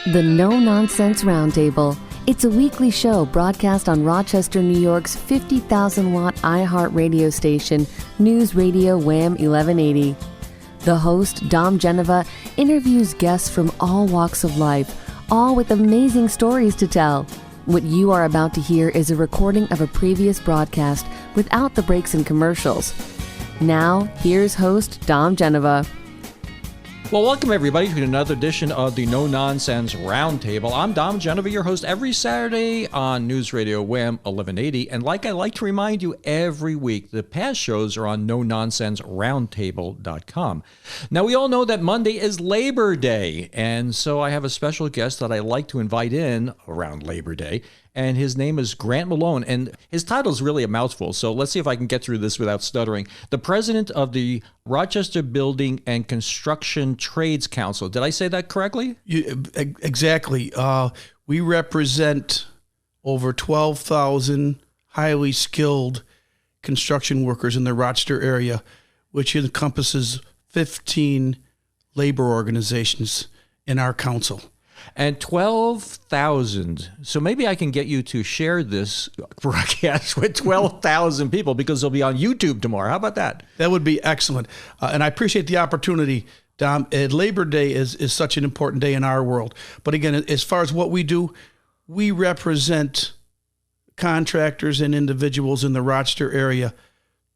The No Nonsense Roundtable. It's a weekly show broadcast on Rochester, New York's 50,000-watt iHeart radio station, News Radio Wham 1180. The host, Dom Genova, interviews guests from all walks of life, all with amazing stories to tell. What you are about to hear is a recording of a previous broadcast without the breaks and commercials. Now, here's host Dom Genova. Well, welcome everybody to another edition of the No Nonsense Roundtable. I'm Dom Genova, your host every Saturday on News Radio Wham 1180. And like I like to remind you every week, the past shows are on nononsenseroundtable.com. Now, we all know that Monday is Labor Day, and so I have a special guest that I like to invite in around Labor Day. And his name is Grant Malone, and his title is really a mouthful, so let's see if I can get through this without stuttering. The president of the Rochester Building and Construction Trades Council. Did I say that correctly? Exactly. We represent over 12,000 highly skilled construction workers in the Rochester area, which encompasses 15 labor organizations in our council. And 12,000. So maybe I can get you to share this broadcast with 12,000 people because they'll be on YouTube tomorrow. How about that? That would be excellent. And I appreciate the opportunity, Dom. Labor Day is such an important day in our world. But again, as far as what we do, we represent contractors and individuals in the Rochester area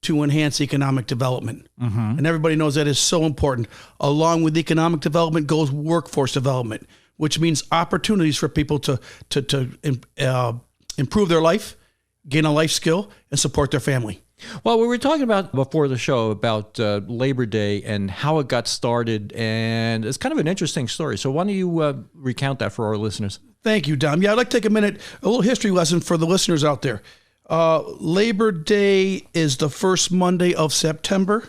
to enhance economic development. Mm-hmm. And everybody knows that is so important. Along with economic development goes workforce development, which means opportunities for people to improve their life, gain a life skill, and support their family. Well, we were talking about before the show about Labor Day and how it got started, and it's kind of an interesting story. So why don't you recount that for our listeners? Thank you, Dom. Yeah, I'd like to take a minute, a little history lesson for the listeners out there. Labor Day is the first Monday of September.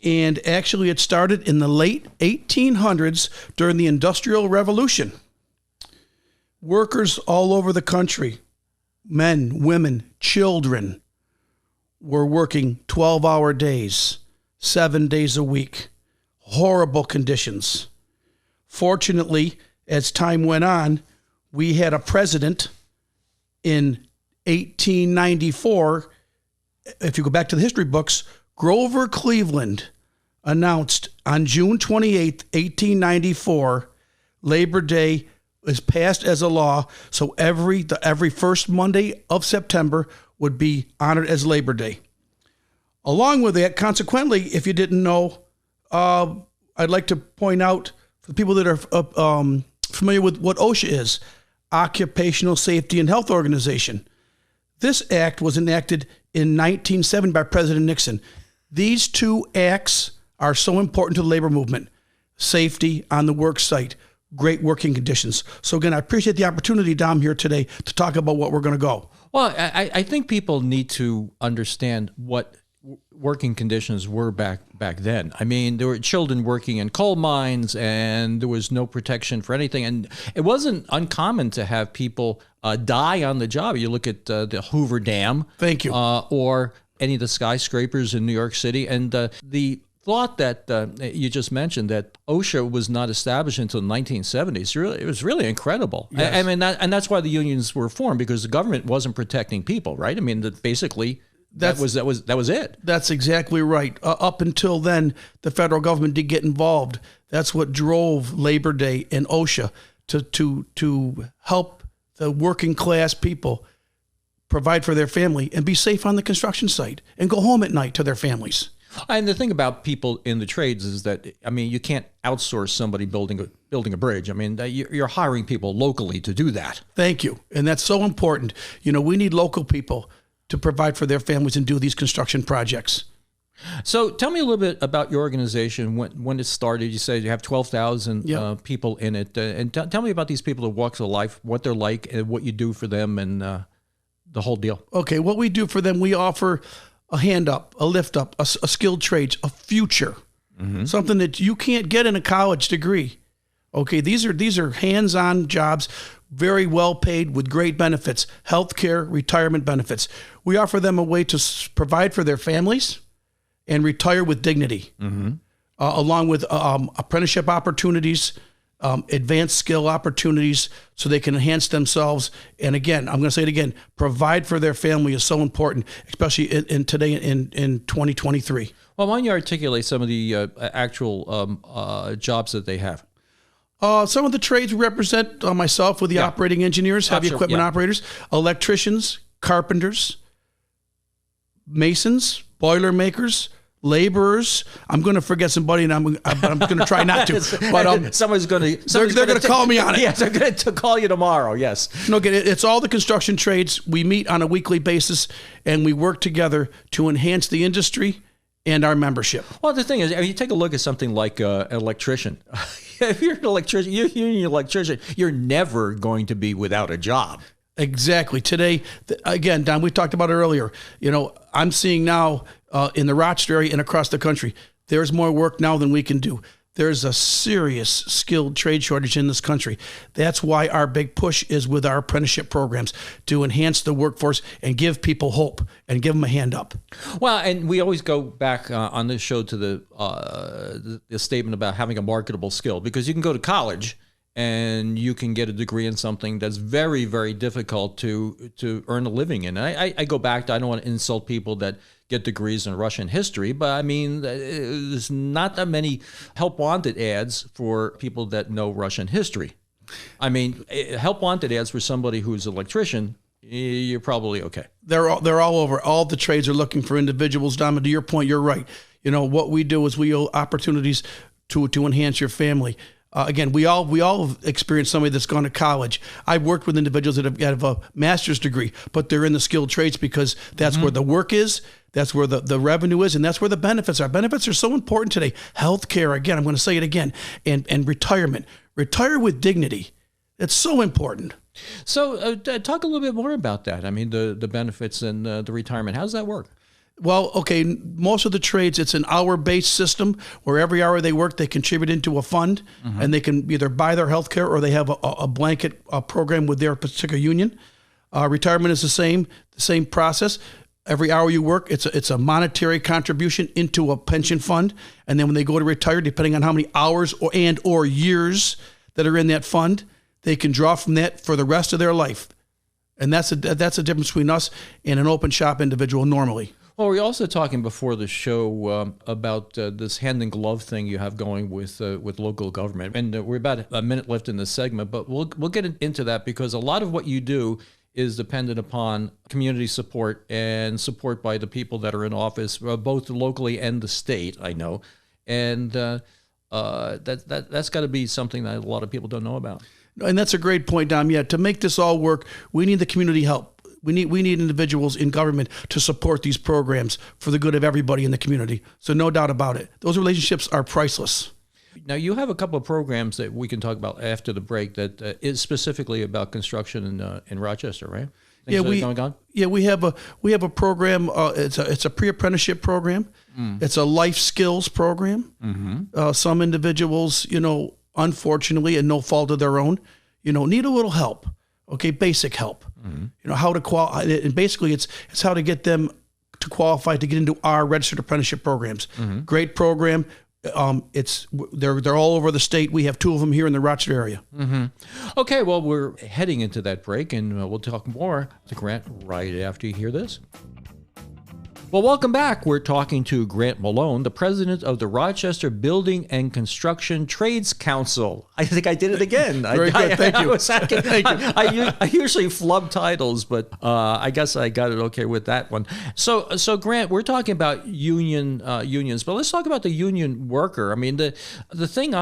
And actually, it started in the late 1800s during the Industrial Revolution. Workers all over the country, men, women, children, were working 12-hour days, 7 days a week. Horrible conditions. Fortunately, as time went on, we had a president in 1894. If you go back to the history books, Grover Cleveland announced on June 28th, 1894, Labor Day was passed as a law, so every first Monday of September would be honored as Labor Day. Along with that, consequently, if you didn't know, I'd like to point out for the people that are familiar with what OSHA is, Occupational Safety and Health Organization. This act was enacted in 1970 by President Nixon. These two acts are so important to the labor movement. Safety on the work site, great working conditions. So again, I appreciate the opportunity, Dom, here today to talk about what we're going to go. Well, I think people need to understand what working conditions were back then. I mean, there were children working in coal mines and there was no protection for anything. And it wasn't uncommon to have people die on the job. You look at the Hoover Dam. Thank you. Or any of the skyscrapers in New York City. And the thought that you just mentioned, that OSHA was not established until the 1970s, it was really incredible. Yes. I mean, that's why the unions were formed, because the government wasn't protecting people, right? I mean, basically, that was it. That's exactly right. Up until then, the federal government did get involved. That's what drove Labor Day and OSHA to help the working class people provide for their family and be safe on the construction site and go home at night to their families. And the thing about people in the trades is that, I mean, you can't outsource somebody building a bridge. I mean, you're hiring people locally to do that. Thank you. And that's so important. You know, we need local people to provide for their families and do these construction projects. So tell me a little bit about your organization, when it started. You said you have 12,000 people in it. And tell me about these people that walks of life, what they're like, and what you do for them, and the whole deal. Okay, what we do for them, we offer a hand up, a lift up, a skilled trades, a future, something that you can't get in a college degree. Okay, these are hands-on jobs, very well paid with great benefits, healthcare, retirement benefits. We offer them a way to provide for their families and retire with dignity, along with apprenticeship opportunities, advanced skill opportunities so they can enhance themselves. And again, I'm going to say it again, provide for their family is so important, especially in today in 2023. Well, why don't you articulate some of the actual jobs that they have? Some of the trades we represent, myself with the operating engineers, heavy equipment operators, electricians, carpenters, masons, boiler makers, laborers. I'm going to forget somebody, and I'm going to try not to. But someone's going to they're going to call me on it. Yes, they're going to call you tomorrow. Yes. No, it's all the construction trades. We meet on a weekly basis, and we work together to enhance the industry and our membership. Well, the thing is, I mean, you take a look at something like an electrician. If you're an electrician, you're never going to be without a job. Exactly. Today, again, Don, we talked about it earlier. I'm seeing now in the Rochester area and across the country, there's more work now than we can do. There's a serious skilled trade shortage in this country. That's why our big push is with our apprenticeship programs to enhance the workforce and give people hope and give them a hand up. Well, and we always go back on this show to the statement about having a marketable skill, because you can go to college and you can get a degree in something that's very, very difficult to earn a living in. And I go back to, I don't want to insult people that get degrees in Russian history, but I mean, there's not that many help wanted ads for people that know Russian history. I mean, help wanted ads for somebody who's an electrician, you're probably okay. They're all over. All the trades are looking for individuals. Dom, to your point, you're right. What we do is we owe opportunities to enhance your family. Again, we all have experienced somebody that's gone to college. I've worked with individuals that have a master's degree, but they're in the skilled trades because that's where the work is, that's where the revenue is, and that's where the benefits are. Benefits are so important today. Healthcare, again, I'm going to say it again, and retirement. Retire with dignity. It's so important. So talk a little bit more about that. I mean, the benefits and the retirement. How does that work? Well, okay, most of the trades, it's an hour-based system where every hour they work, they contribute into a fund, and they can either buy their health care or they have a blanket program with their particular union. Retirement is the same process. Every hour you work, it's a monetary contribution into a pension fund, and then when they go to retire, depending on how many hours or years that are in that fund, they can draw from that for the rest of their life. And that's a difference between us and an open shop individual normally. Well, we're also talking before the show about this hand in glove thing you have going with local government, and we're about a minute left in this segment, but we'll get into that because a lot of what you do is dependent upon community support and support by the people that are in office, both locally and the state. I know, and that's got to be something that a lot of people don't know about. And that's a great point, Dom. Yeah, to make this all work, we need the community help. We need individuals in government to support these programs for the good of everybody in the community. So no doubt about it. Those relationships are priceless. Now, you have a couple of programs that we can talk about after the break that is specifically about construction in Rochester, right? We have a program. It's a pre-apprenticeship program. It's a life skills program. Some individuals, unfortunately, and no fault of their own, need a little help. Okay, basic help. How to qualify, and basically it's how to get them to qualify to get into our registered apprenticeship programs. Great program. They're all over the state. We have 2 of them here in the Rochester area. Okay, well, we're heading into that break, and we'll talk more to Grant right after you hear this. Well, welcome back. We're talking to Grant Malone, the president of the Rochester Building and Construction Trades Council. I think I did it again. Very good. Thank you. Thank you. I usually flub titles, but I guess I got it okay with that one. So Grant, we're talking about unions, but let's talk about the union worker. I mean, the thing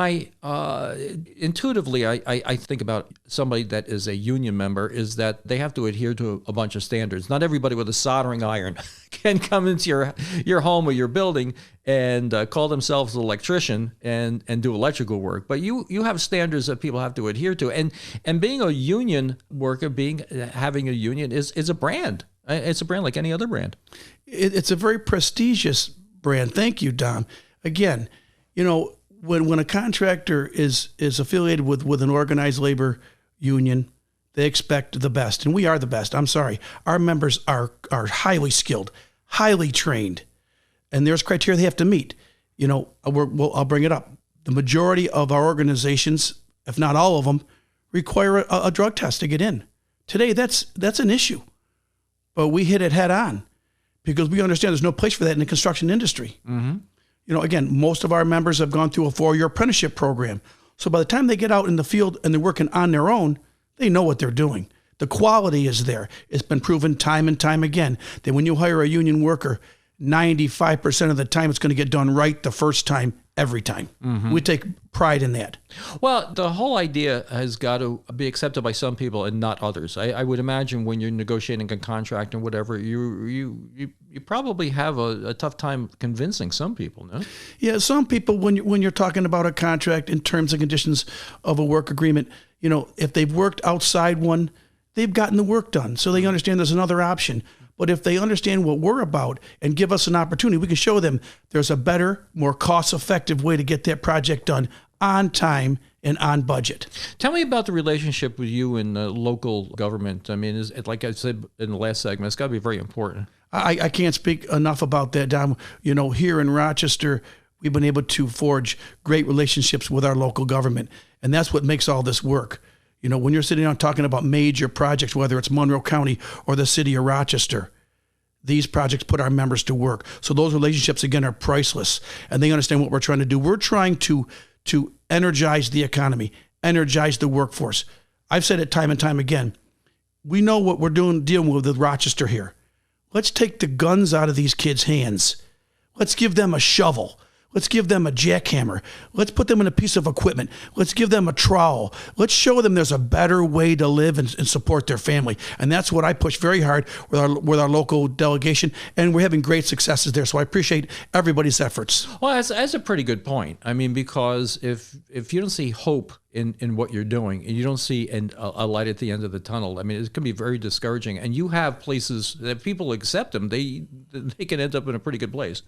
intuitively I think about somebody that is a union member is that they have to adhere to a bunch of standards. Not everybody with a soldering iron can come into your home or your building and call themselves an electrician and do electrical work. But you have standards that people have to adhere to. And being a union worker, having a union is a brand. It's a brand like any other brand. It's a very prestigious brand. Thank you, Dom. Again, when a contractor is affiliated with an organized labor union, they expect the best, and we are the best. I'm sorry. Our members are highly skilled, highly trained, and there's criteria they have to meet. I'll bring it up. The majority of our organizations if not all of them, require a drug test to get in. Today, that's an issue. But we hit it head on because we understand there's no place for that in the construction industry. Mm-hmm. You know, again, most of our members have gone through a 4-year apprenticeship program. So by the time they get out in the field and they're working on their own, they know what they're doing. The quality is there. It's been proven time and time again that when you hire a union worker, 95% of the time it's going to get done right the first time, every time. Mm-hmm. We take pride in that. Well, the whole idea has got to be accepted by some people and not others. I would imagine when you're negotiating a contract and whatever, you probably have a tough time convincing some people, no? Yeah, some people, when you're talking about a contract in terms and conditions of a work agreement, you know, if they've worked outside one, they've gotten the work done. So they understand there's another option. But if they understand what we're about and give us an opportunity, we can show them there's a better, more cost-effective way to get that project done on time and on budget. Tell me about the relationship with you and local government. I mean, is it, like I said in the last segment, it's got to be very important. I can't speak enough about that, Dom. You know, here in Rochester, we've been able to forge great relationships with our local government, and that's what makes all this work. You know, when you're sitting down talking about major projects, whether it's Monroe County or the city of Rochester, these projects put our members to work. So those relationships, again, are priceless, and they understand what we're trying to do. We're trying to energize the economy, energize the workforce. I've said it time and time again. We know what we're dealing with Rochester here. Let's take the guns out of these kids' hands. Let's give them a shovel. Let's give them a jackhammer. Let's put them in a piece of equipment. Let's give them a trowel. Let's show them there's a better way to live and support their family. And that's what I push very hard with our local delegation, and we're having great successes there. So I appreciate everybody's efforts. Well, that's a pretty good point. I mean, because if you don't see hope in what you're doing, and you don't see a light at the end of the tunnel, I mean, it can be very discouraging. And you have places that people accept them, they can end up in a pretty good place.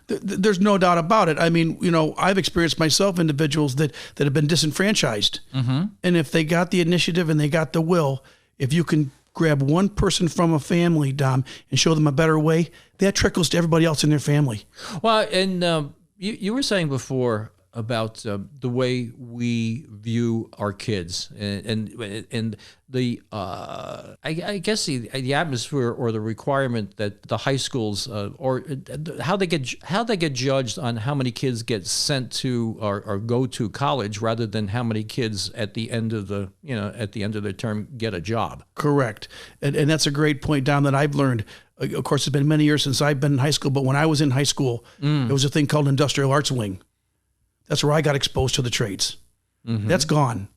There's no doubt about it. I mean, you know, I've experienced myself individuals that have been disenfranchised. Mm-hmm. And if they got the initiative and they got the will, if you can grab one person from a family, Dom, and show them a better way, that trickles to everybody else in their family. Well, and you were saying before about the way we view our kids and the I guess the atmosphere or the requirement that the high schools or how they get judged on how many kids get sent to or go to college rather than how many kids at the end of their term get a job. Correct, and that's a great point, Dom, that I've learned. Of course, it's been many years since I've been in high school, but when I was in high school, there was a thing called Industrial Arts Wing. That's where I got exposed to the trades. Mm-hmm. That's gone.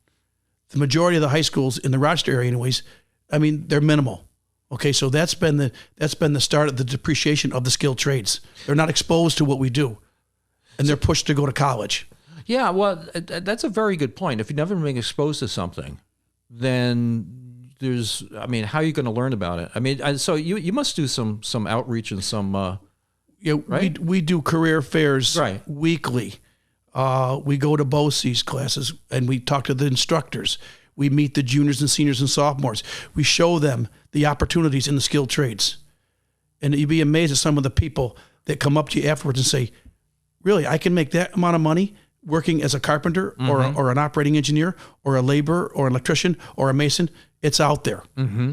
The majority of the high schools in the Rochester area, anyways, I mean, they're minimal. Okay, so that's been the start of the depreciation of the skilled trades. They're not exposed to what we do, and they're pushed to go to college. Yeah, well, that's a very good point. If you've never been exposed to something, then how are you going to learn about it? I mean, so you must do some outreach and some. Right? we do career fairs right. weekly. We go to BOCES classes and we talk to the instructors. We meet the juniors and seniors and sophomores. We show them the opportunities in the skilled trades. And you'd be amazed at some of the people that come up to you afterwards and say, really, I can make that amount of money working as a carpenter mm-hmm. or an operating engineer or a laborer or an electrician or a mason. It's out there. Mm-hmm.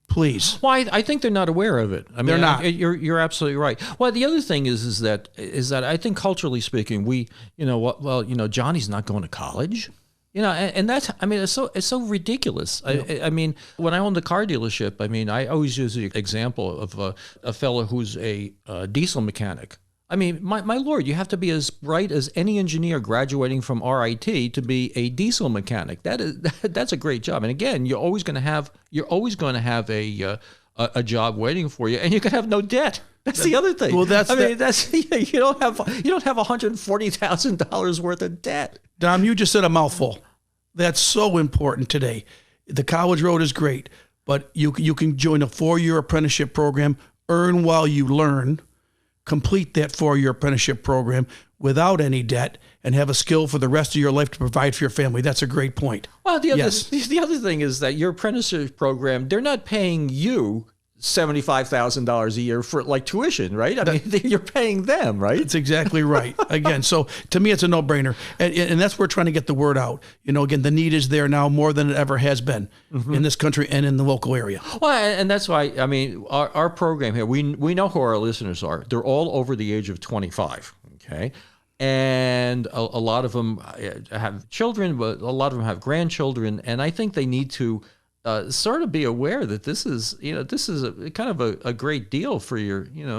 Please. Well, I think they're not aware of it. I mean, they're not. You're absolutely right. Well, the other thing is that I think culturally speaking, Johnny's not going to college, and that's, I mean, it's so ridiculous. Yeah. I mean, when I owned a car dealership, I mean, I always use the example of a fellow who's a diesel mechanic. I mean, my Lord, you have to be as bright as any engineer graduating from RIT to be a diesel mechanic. That's a great job. And again, you're always going to have a job waiting for you, and you can have no debt. That's the other thing. Well, you don't have $140,000 worth of debt. Dom, you just said a mouthful. That's so important today. The college road is great, but you can join a 4-year apprenticeship program, earn while you learn, complete that 4-year apprenticeship program without any debt, and have a skill for the rest of your life to provide for your family. That's a great point. Well, the other thing is that your apprenticeship program, they're not paying you $75,000 a year for like tuition, right? I mean, you're paying them, right? That's exactly right. Again, so to me, it's a no-brainer. And that's where we're trying to get the word out. Again, the need is there now more than it ever has been in this country and in the local area. Well, and that's why, I mean, our program here, we know who our listeners are. They're all over the age of 25, okay? And a lot of them have children, but a lot of them have grandchildren. And I think they need to sort of be aware that this is a kind of a great deal for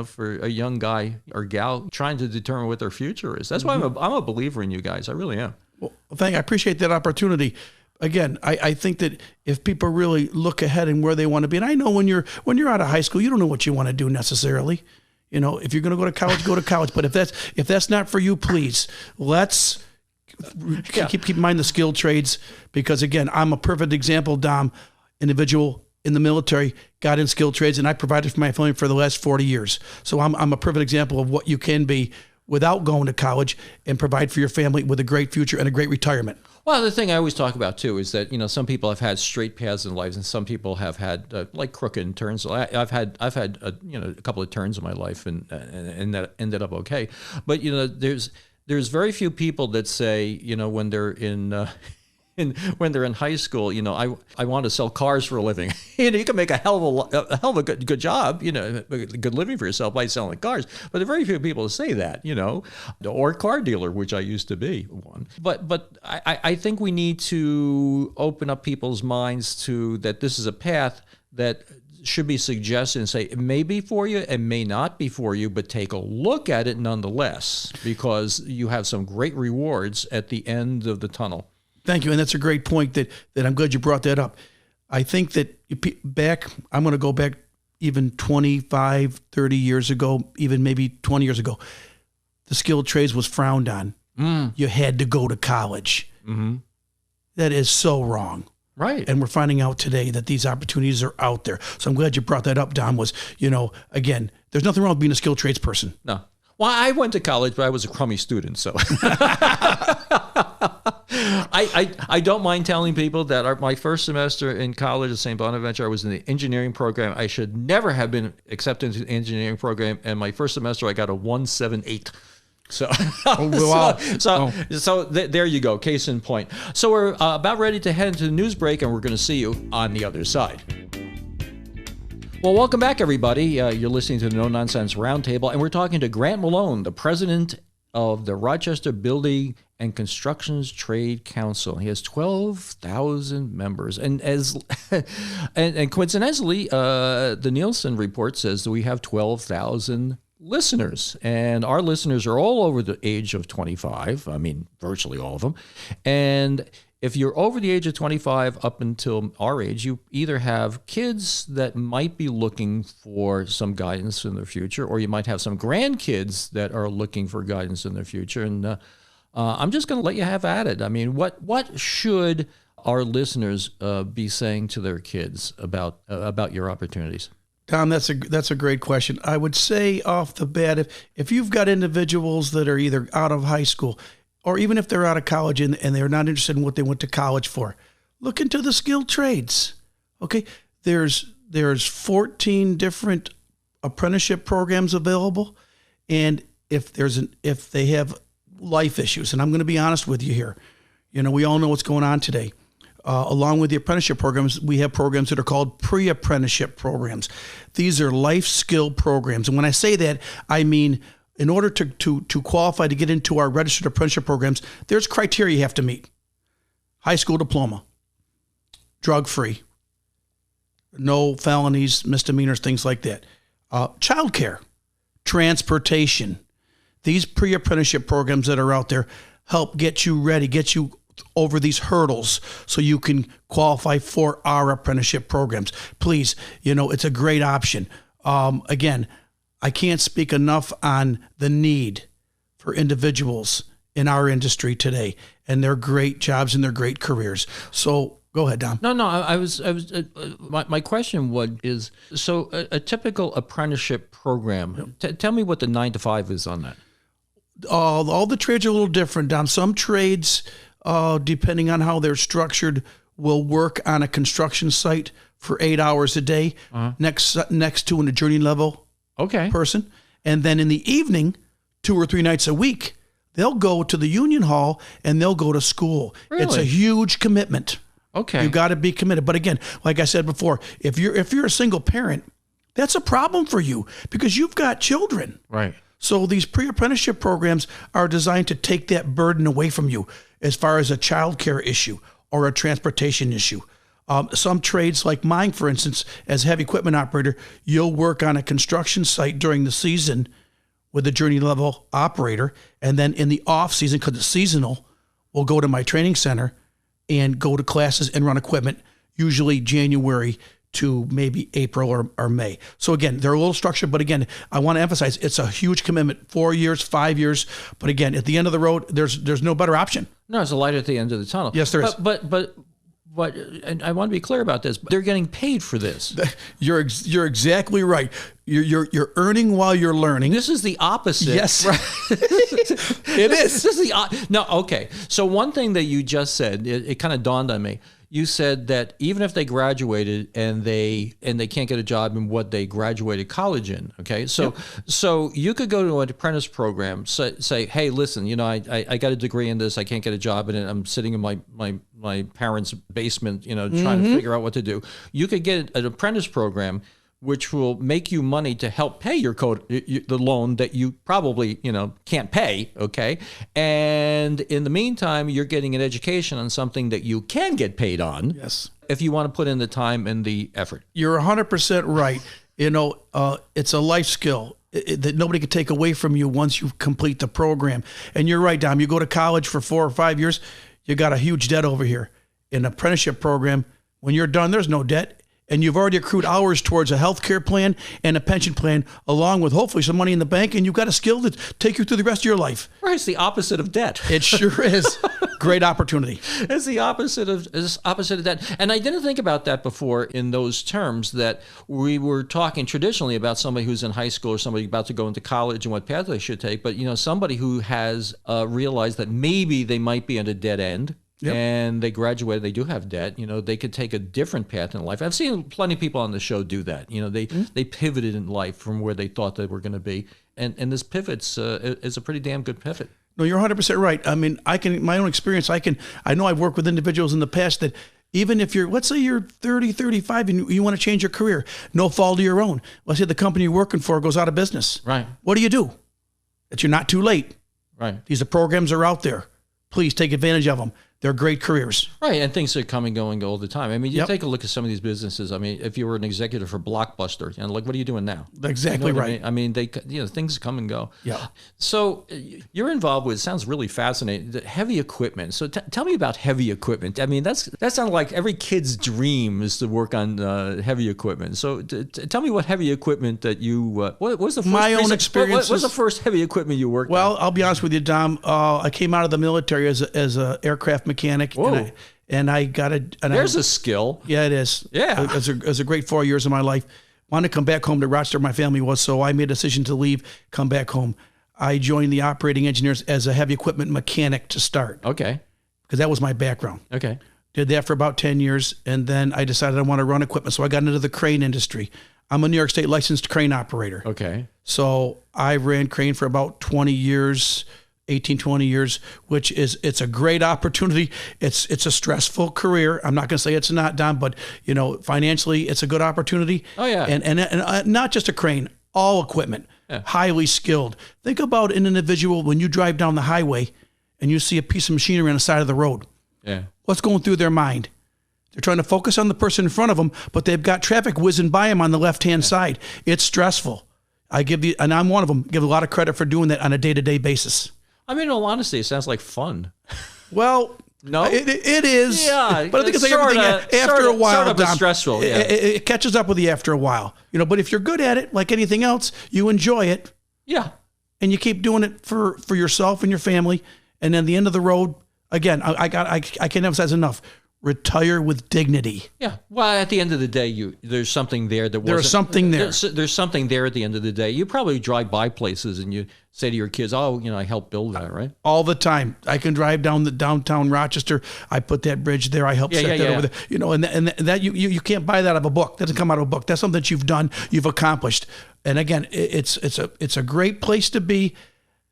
for a young guy or gal trying to determine what their future is. That's why I'm a believer in you guys. I really am. Well, I appreciate that opportunity. Again, I think that if people really look ahead and where they want to be, and I know when you're out of high school, you don't know what you want to do necessarily. If you're going to go to college, go to college. But if that's not for you, please, let's keep in mind the skilled trades, because again, I'm a perfect example, Dom. Individual in the military, got in skilled trades, and I provided for my family for the last 40 years. So I'm a perfect example of what you can be without going to college and provide for your family with a great future and a great retirement. Well, the thing I always talk about too is that some people have had straight paths in life, and some people have had like crooked turns. I've had a couple of turns in my life, and that ended up okay. But there's very few people that say when they're in. When they're in high school, I want to sell cars for a living. You can make a hell of a good job, good living for yourself by selling cars. But there are very few people who say that, or car dealer, which I used to be one. But I think we need to open up people's minds to that this is a path that should be suggested and say it may be for you, it may not be for you, but take a look at it nonetheless, because you have some great rewards at the end of the tunnel. Thank you. And that's a great point that I'm glad you brought that up. I think that I'm going to go back even 25, 30 years ago, even maybe 20 years ago. The skilled trades was frowned on. You had to go to college. Mm-hmm. That is so wrong. Right. And we're finding out today that these opportunities are out there. So I'm glad you brought that up, Don, again, there's nothing wrong with being a skilled trades person. No. Well, I went to college, but I was a crummy student, so I don't mind telling people that my first semester in college at St. Bonaventure, I was in the engineering program. I should never have been accepted into the engineering program, and my first semester I got a 178. So, there you go, case in point. So we're about ready to head into the news break, and we're going to see you on the other side. Well, welcome back, everybody. You're listening to the No Nonsense Roundtable, and we're talking to Grant Malone, the president of the Rochester Building and Constructions Trade Council. He has 12,000 members, and and coincidentally, the Nielsen report says that we have 12,000 listeners, and our listeners are all over the age of 25. I mean, virtually all of them, and if you're over the age of 25 up until our age, you either have kids that might be looking for some guidance in their future, or you might have some grandkids that are looking for guidance in their future. And I'm just going to let you have at it. I mean, what should our listeners be saying to their kids about your opportunities? Tom, that's a great question. I would say off the bat, if you've got individuals that are either out of high school, or even if they're out of college and they're not interested in what they went to college for, look into the skilled trades. Okay, there's 14 different apprenticeship programs available, and if they have life issues, and I'm going to be honest with you here, we all know what's going on today. Along with the apprenticeship programs, we have programs that are called pre-apprenticeship programs. These are life skill programs, and when I say that, I mean, in order to qualify to get into our registered apprenticeship programs, there's criteria you have to meet. High school diploma, drug-free, no felonies, misdemeanors, things like that. Childcare, transportation. These pre-apprenticeship programs that are out there help get you ready, get you over these hurdles so you can qualify for our apprenticeship programs. Please, it's a great option. Again, I can't speak enough on the need for individuals in our industry today, and they're great jobs and they're great careers. So go ahead, Dom. No, my question is, so a typical apprenticeship program, tell me what the 9 to 5 is on that. All the trades are a little different, Dom. Some trades, depending on how they're structured, will work on a construction site for 8 hours a day next to a journey level person. And then in the evening, 2 or 3 nights a week, they'll go to the union hall and they'll go to school. Really? It's a huge commitment. Okay. You got to be committed. But again, like I said before, if you're a single parent, that's a problem for you because you've got children. Right. So these pre-apprenticeship programs are designed to take that burden away from you as far as a child care issue or a transportation issue. Some trades like mine, for instance, as a heavy equipment operator, you'll work on a construction site during the season with a journey level operator. And then in the off season, because it's seasonal, we'll go to my training center and go to classes and run equipment, usually January to maybe April or May. So again, they're a little structured, but again, I want to emphasize it's a huge commitment, 4 years, 5 years. But again, at the end of the road, there's no better option. No, there's a light at the end of the tunnel. Yes, there is. But and I want to be clear about this. They're getting paid for this. You're exactly right. You're earning while you're learning. This is the opposite. Yes, right? it is. This is no. Okay. So one thing that you just said, it kind of dawned on me. You said that even if they graduated and they can't get a job in what they graduated college in, okay? So so you could go to an apprentice program, say, hey, listen, I got a degree in this, I can't get a job in it, I'm sitting in my parents' basement, trying to figure out what to do. You could get an apprentice program which will make you money to help pay the loan that you probably, can't pay, okay? And in the meantime, you're getting an education on something that you can get paid on. Yes. If you want to put in the time and the effort. You're 100% right. It's a life skill that nobody can take away from you once you complete the program. And you're right, Dom. You go to college for 4 or 5 years, you got a huge debt over here. In an apprenticeship program, when you're done, there's no debt. And you've already accrued hours towards a health care plan and a pension plan, along with hopefully some money in the bank, and you've got a skill to take you through the rest of your life. Right, it's the opposite of debt. It sure is. Great opportunity. It's the opposite of that. And I didn't think about that before in those terms, that we were talking traditionally about somebody who's in high school or somebody about to go into college and what path they should take. But, somebody who has realized that maybe they might be at a dead end. Yep. And they graduated, they do have debt, they could take a different path in life. I've seen plenty of people on the show do that. They pivoted in life from where they thought they were going to be. And this pivot's is a pretty damn good pivot. No, you're 100% right. I mean, my own experience, I know I've worked with individuals in the past that even if let's say you're 30, 35 and you want to change your career, no fault of your own. Let's say the company you're working for goes out of business. Right. What do? That you're not too late. Right. These programs are out there. Please take advantage of them. They're great careers. Right, and things are coming and going all the time. I mean, you take a look at some of these businesses. I mean, if you were an executive for Blockbuster, what are you doing now? Exactly right. I mean, things come and go. Yeah. So you're involved with, it sounds really fascinating, the heavy equipment. So tell me about heavy equipment. I mean, that sounds like every kid's dream is to work on heavy equipment. So tell me what heavy equipment that you, what was the first? My own experience. What was the first heavy equipment you worked on? Well, I'll be honest with you, Dom. I came out of the military as an aircraft mechanic. Whoa. And I got a... There's a skill. Yeah, it is. Yeah. It was a great 4 years of my life. Wanted to come back home to Rochester, my family was, so I made a decision to leave, come back home. I joined the operating engineers as a heavy equipment mechanic to start. Okay. Because that was my background. Okay. Did that for about 10 years, and then I decided I want to run equipment, so I got into the crane industry. I'm a New York State licensed crane operator. Okay. So I ran crane for about 20 years, 18, 20 years, which it's a great opportunity. It's a stressful career. I'm not going to say it's not, Don, but financially it's a good opportunity. Oh yeah. And not just a crane, all equipment, highly skilled. Think about an individual when you drive down the highway and you see a piece of machinery on the side of the road. Yeah. What's going through their mind? They're trying to focus on the person in front of them, but they've got traffic whizzing by them on the left-hand side. It's stressful. And I'm one of them, give a lot of credit for doing that on a day-to-day basis. I mean, in all honesty, it sounds like fun. Well, no, it is. Yeah, but I think it's like everything after a while. Sort of stressful. Yeah. It catches up with you after a while, But if you're good at it, like anything else, you enjoy it. Yeah, and you keep doing it for yourself and your family. And then the end of the road, again, I can't emphasize enough. retire with dignity. Yeah. Well, at the end of the day, there's something there that wasn't. There's something there. There's something there at the end of the day. You probably drive by places and you say to your kids, "Oh, I helped build that," right? All the time. I can drive down the downtown Rochester. I put that bridge there. I helped set that over there. And that you can't buy that out of a book. That doesn't come out of a book. That's something that you've done. You've accomplished. And again, it's a great place to be.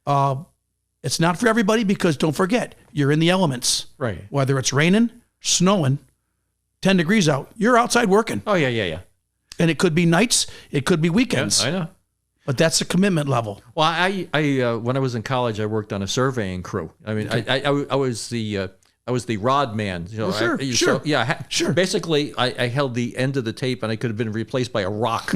It's not for everybody because don't forget, you're in the elements. Right. Whether it's raining, snowing, 10 degrees out, you're outside working. Oh, yeah. And it could be nights, it could be weekends. Yeah, I know. But that's the commitment level. Well, I when I was in college, I worked on a surveying crew. I mean, okay. I was the rod man. Sure. Sure. Basically, I held the end of the tape, and I could have been replaced by a rock.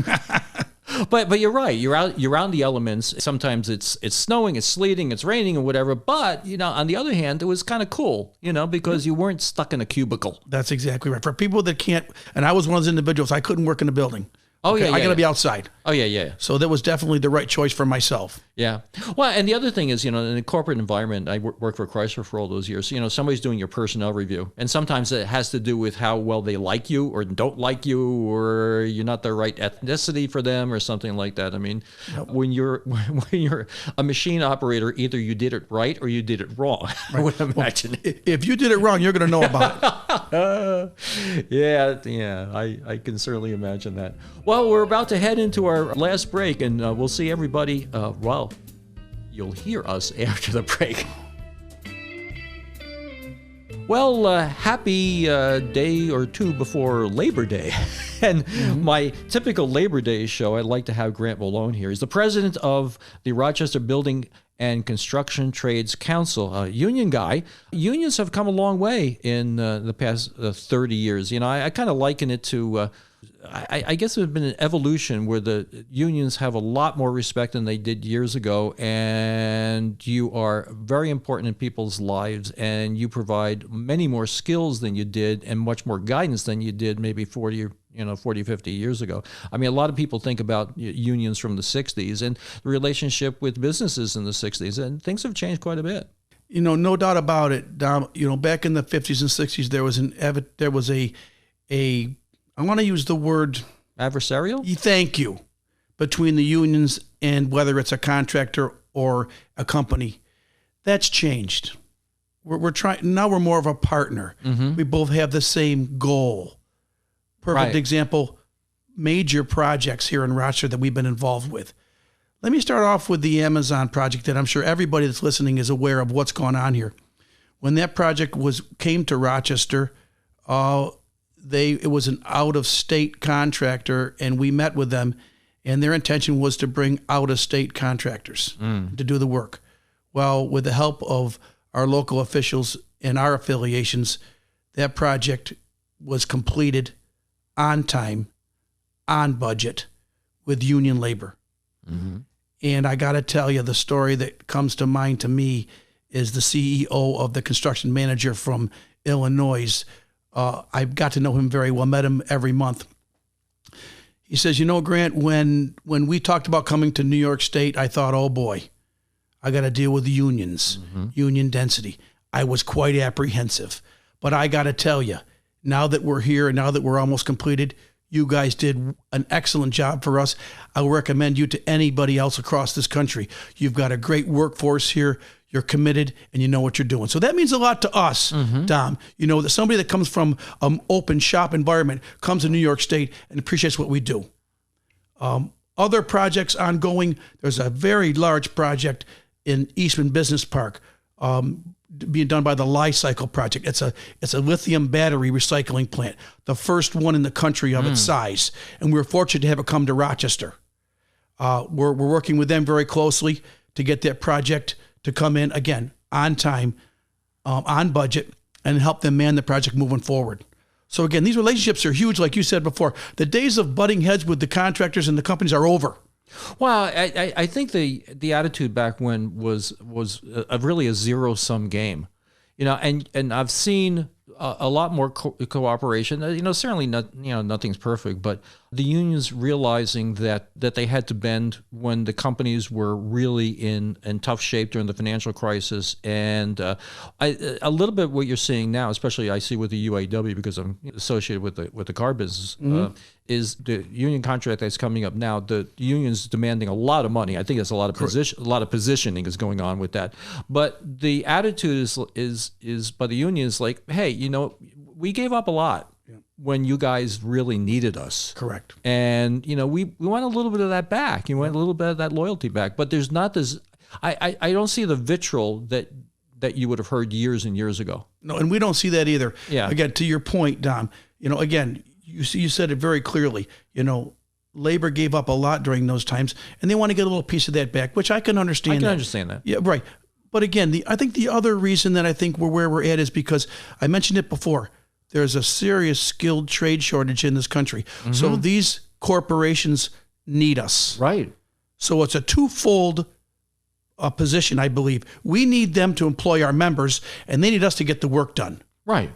But you're right. You're out in the elements. Sometimes it's snowing, it's sleeting, it's raining, or whatever. But on the other hand, it was kind of cool, because you weren't stuck in a cubicle. That's exactly right. For people that can't, and I was one of those individuals. I couldn't work in a building. Oh, okay? I got to be outside. Oh, yeah. So that was definitely the right choice for myself. Yeah. Well, and the other thing is, in a corporate environment, I worked for Chrysler for all those years. Somebody's doing your personnel review. And sometimes it has to do with how well they like you or don't like you, or you're not the right ethnicity for them or something like that. I mean, when you're a machine operator, either you did it right or you did it wrong. Right. I would imagine. Well, if you did it wrong, you're going to know about it. Yeah. I can certainly imagine that. Well, we're about to head into our last break, and we'll see everybody. You'll hear us after the break. Well, happy day or two before Labor Day. And my typical Labor Day show, I'd like to have Grant Malone here. He's the president of the Rochester Building and Construction Trades Council, a union guy. Unions have come a long way in the past 30 years. I kind of liken it to... I guess there's been an evolution where the unions have a lot more respect than they did years ago, and you are very important in people's lives, and you provide many more skills than you did and much more guidance than you did maybe 40, 50 years ago. I mean, a lot of people think about unions from the 60s and the relationship with businesses in the 60s, and things have changed quite a bit. No doubt about it, Dom. Back in the 50s and 60s, there was a I want to use the word adversarial. Thank you. Between the unions and whether it's a contractor or a company, that's changed. We're trying now. We're more of a partner. Mm-hmm. We both have the same goal. Perfect example. Major projects here in Rochester that we've been involved with. Let me start off with the Amazon project that I'm sure everybody that's listening is aware of what's going on here. When that project came to Rochester, it was an out-of-state contractor, and we met with them, and their intention was to bring out-of-state contractors to do the work. Well, with the help of our local officials and our affiliations, that project was completed on time, on budget, with union labor. Mm-hmm. And I got to tell you, the story that comes to mind to me is the CEO of the construction manager from Illinois. I got to know him very well, met him every month. He says, Grant, when we talked about coming to New York State, I thought, oh boy, I got to deal with the unions, union density. I was quite apprehensive. But I got to tell you, now that we're here and now that we're almost completed, you guys did an excellent job for us. I will recommend you to anybody else across this country. You've got a great workforce here. You're committed, and you know what you're doing. So that means a lot to us, Dom. That somebody that comes from an open shop environment comes to New York State and appreciates what we do. Other projects ongoing. There's a very large project in Eastman Business Park being done by the Li-Cycle project. It's a lithium battery recycling plant, the first one in the country of its size. And we're fortunate to have it come to Rochester. We're working with them very closely to get that project to come in, again, on time, on budget, and help them man the project moving forward. So again, these relationships are huge, like you said before. The days of butting heads with the contractors and the companies are over. Well, I think the attitude back when was really a zero-sum game. And I've seen a lot more cooperation. Certainly not, nothing's perfect, but the unions realizing that they had to bend when the companies were really in tough shape during the financial crisis. And a little bit what you're seeing now, especially I see with the UAW because I'm associated with the car business, is the union contract that's coming up now. The union's demanding a lot of money. I think there's a lot of positioning is going on with that. But the attitude is by the union is like, hey, we gave up a lot when you guys really needed us. Correct. And, we want a little bit of that back. You want a little bit of that loyalty back. But there's not this, I don't see the vitriol that you would have heard years and years ago. No, and we don't see that either. Yeah. Again, to your point, Dom, again, you said it very clearly, labor gave up a lot during those times, and they want to get a little piece of that back, which I can understand. I can understand that. Yeah, right. But again, I think the other reason that I think we're where we're at is because I mentioned it before. There's a serious skilled trade shortage in this country. Mm-hmm. So these corporations need us. Right. So it's a twofold position, I believe. We need them to employ our members, and they need us to get the work done. Right.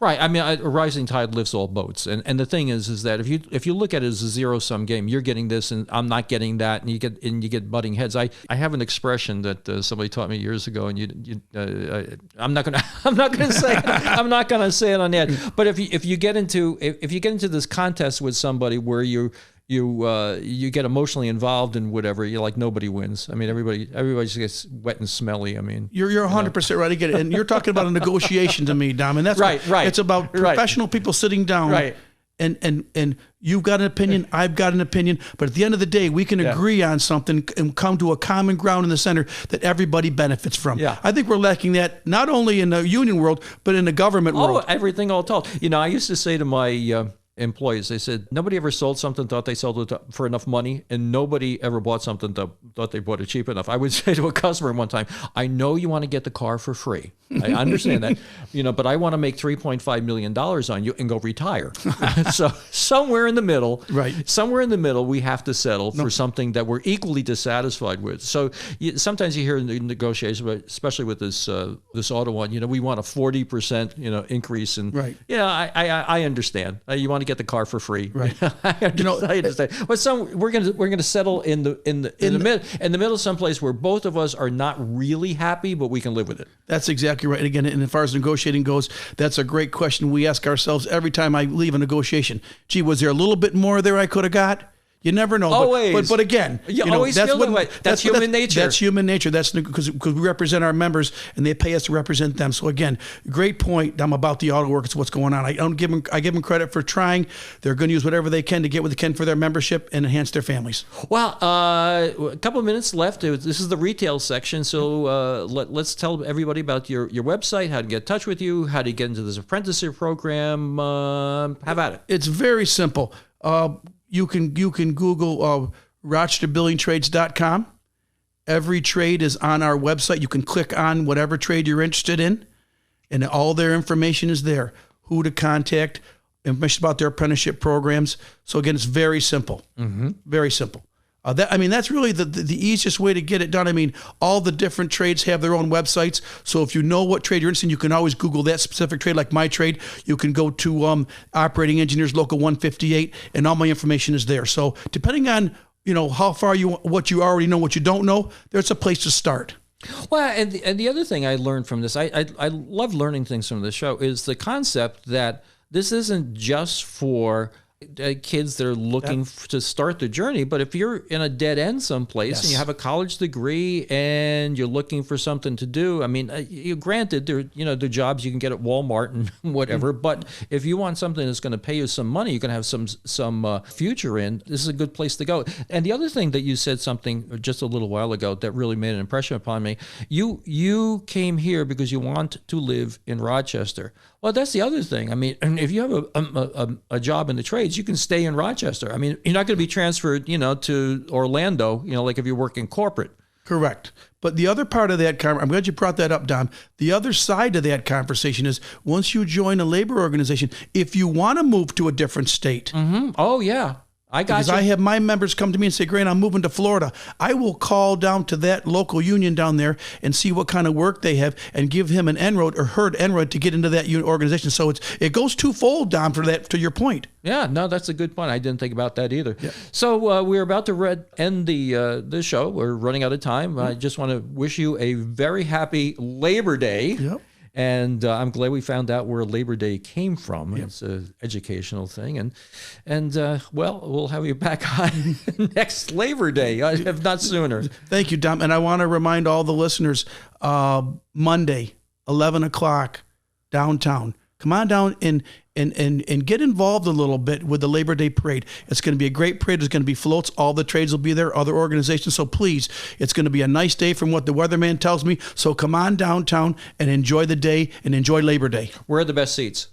Right. I mean, a rising tide lifts all boats. And the thing is that if you look at it as a zero-sum game, you're getting this and I'm not getting that, and you get butting heads. I have an expression that somebody taught me years ago, and I'm not gonna say it on the air. But if you get into this contest with somebody where you get emotionally involved in whatever, you're like, nobody wins. I mean, everybody just gets wet and smelly. I mean, you're 100% right. I get it. And you're talking about a negotiation to me, Dom, and that's right. It's about professional people sitting down, right? And you've got an opinion, I've got an opinion, but at the end of the day, we can agree on something and come to a common ground in the center that everybody benefits from. Yeah. I think we're lacking that not only in the union world, but in the government world. Everything all told. I used to say to my employees, they said, nobody ever sold something, thought they sold it for enough money, and nobody ever bought something, thought they bought it cheap enough. I would say to a customer one time, I know you want to get the car for free. I understand that, but I want to make $3.5 million on you and go retire. So somewhere in the middle, we have to settle for something that we're equally dissatisfied with. So sometimes you hear in the negotiations, especially with this auto one, we want a 40%, increase. And I understand. You want to get the car for free. Right. I understand. But we're gonna settle in the middle, someplace where both of us are not really happy, but we can live with it. That's exactly right. And again, and as far as negotiating goes, that's a great question we ask ourselves every time I leave a negotiation. Gee, was there a little bit more there I could have got? You never know. Always. But again, you always feel that way. That's human nature. That's human nature. That's because we represent our members and they pay us to represent them. So again, great point. I'm about the auto workers, what's going on. I give them credit for trying. They're going to use whatever they can to get what they can for their membership and enhance their families. Well, a couple of minutes left. This is the retail section. So let's tell everybody about your website, how to get in touch with you, how to get into this apprenticeship program. Have at it. It's very simple. You can Google RochesterBuildingTrades.com. Every trade is on our website. You can click on whatever trade you're interested in, and all their information is there. Who to contact, information about their apprenticeship programs. So again, it's very simple. Mm-hmm. Very simple. That's really the easiest way to get it done. I mean, all the different trades have their own websites. So if you know what trade you're interested in, you can always Google that specific trade, like my trade. You can go to Operating Engineers Local 158, and all my information is there. So depending on how far what you already know, what you don't know, there's a place to start. Well, and the other thing I learned from this, I love learning things from this show, is the concept that this isn't just for kids that are looking to start the journey, but if you're in a dead end someplace and you have a college degree and you're looking for something to do, I mean, granted, the jobs you can get at Walmart and whatever, but if you want something that's going to pay you some money, you can have some future in, this is a good place to go. And the other thing that you said something just a little while ago that really made an impression upon me, you came here because you want to live in Rochester. Well, that's the other thing. I mean, if you have a job in the trades, you can stay in Rochester. I mean, you're not going to be transferred, to Orlando, like if you're working corporate. Correct. But the other part of that, I'm glad you brought that up, Dom. The other side of that conversation is once you join a labor organization, if you want to move to a different state. Mm-hmm. Oh, yeah. I got Because you. I have my members come to me and say, Grant, I'm moving to Florida. I will call down to that local union down there and see what kind of work they have and give him an enrolled or her enrolled to get into that organization. So it goes twofold, Dom, for that, to your point. Yeah, no, that's a good point. I didn't think about that either. Yeah. So we're about to end the show. We're running out of time. I just want to wish you a very happy Labor Day. Yep. And I'm glad we found out where Labor Day came from. Yep. It's an educational thing. And well, we'll have you back on next Labor Day, if not sooner. Thank you, Dom. And I want to remind all the listeners, Monday, 11 o'clock, downtown. Come on down and get involved a little bit with the Labor Day parade. It's going to be a great parade. There's going to be floats. All the trades will be there, other organizations. So please, it's going to be a nice day from what the weatherman tells me. So come on downtown and enjoy the day and enjoy Labor Day. Where are the best seats?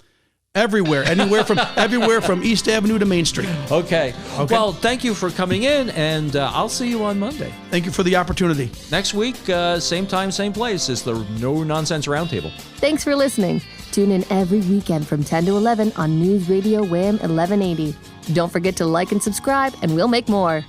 Everywhere, everywhere from East Avenue to Main Street. Okay. Well, thank you for coming in, and I'll see you on Monday. Thank you for the opportunity. Next week, same time, same place. It's the No Nonsense Roundtable. Thanks for listening. Tune in every weekend from 10 to 11 on News Radio Wham 1180. Don't forget to like and subscribe, and we'll make more.